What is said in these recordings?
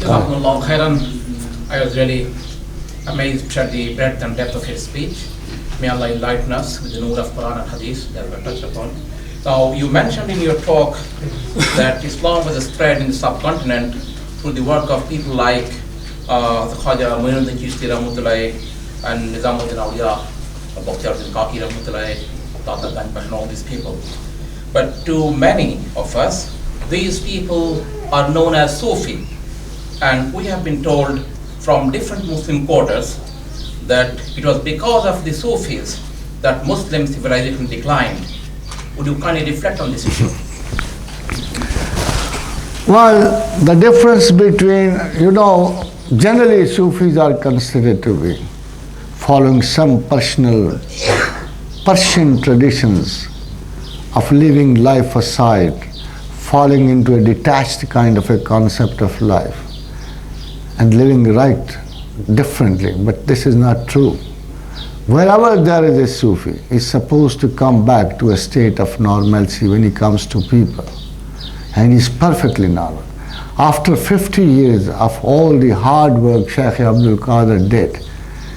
Jazakumullah khairan. I was really amazed at the breadth and depth of his speech. May Allah enlighten us with the noor of Quran and Hadith that were touched upon. Now, you mentioned in your talk that Islam was spread in the subcontinent through the work of people like the Khaja Muinuddin Chishti Rahmatullahi and Nizamuddin Awliya, Bakhtiyaruddin Kaki Rahmatullahi, Dada Ganpal, and all these people. But to many of us, these people are known as Sufi, and we have been told from different Muslim quarters that it was because of the Sufis that Muslim civilization declined. Would you kindly reflect on this issue? Well, the difference between, generally Sufis are considered to be following some Persian traditions of living life aside, falling into a detached kind of a concept of life and living right differently, but this is not true. Wherever there is a Sufi, is supposed to come back to a state of normalcy when he comes to people, and he's perfectly normal. After 50 years of all the hard work Shaykh Abdul Qadir did,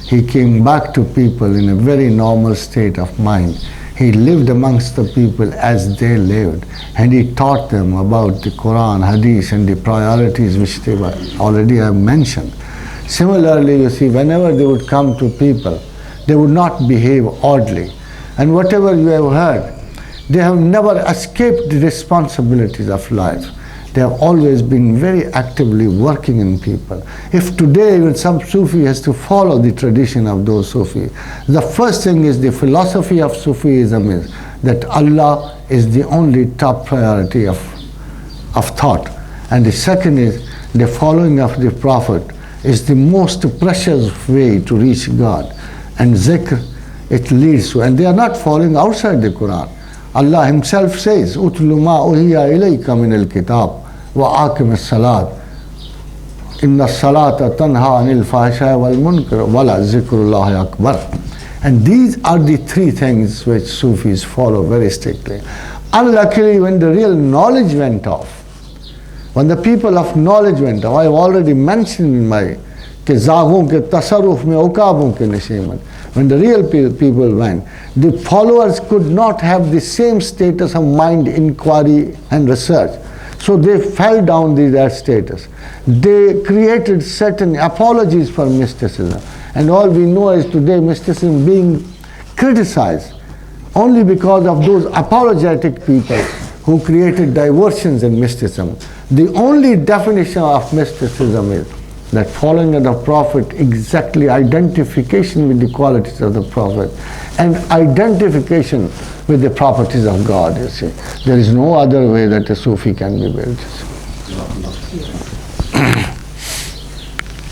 he came back to people in a very normal state of mind. He lived amongst the people as they lived, and he taught them about the Quran, Hadith, and the priorities which they were already have mentioned. Similarly, you see, whenever they would come to people, they would not behave oddly. And whatever you have heard, they have never escaped the responsibilities of life. They have always been very actively working in people. If today even some Sufi has to follow the tradition of those Sufi, the first thing is the philosophy of Sufism is that Allah is the only top priority of thought. And the second is the following of the Prophet is the most precious way to reach God. And zikr, it leads to, and they are not following outside the Quran. Allah Himself says, "Utlu ma uhiya ilayka min al-kitab wa aqim as-salat. Inna as-salata tanha anil fahsha'i wal munkar wa la zikrullahi akbar." And these are the three things which Sufis follow very strictly. Unluckily, when the real knowledge went off, when the people of knowledge went off, I have already mentioned in my कि जागों के तसरुफ में उकाबों के नशीमत, when the real people went, the followers could not have the same status of mind, inquiry and research. So they fell down that status. They created certain apologies for mysticism. And all we know is today mysticism being criticized only because of those apologetic people who created diversions in mysticism. The only definition of mysticism is that following of the Prophet, exactly identification with the qualities of the Prophet and identification with the properties of God, you see. There is no other way that a Sufi can be built.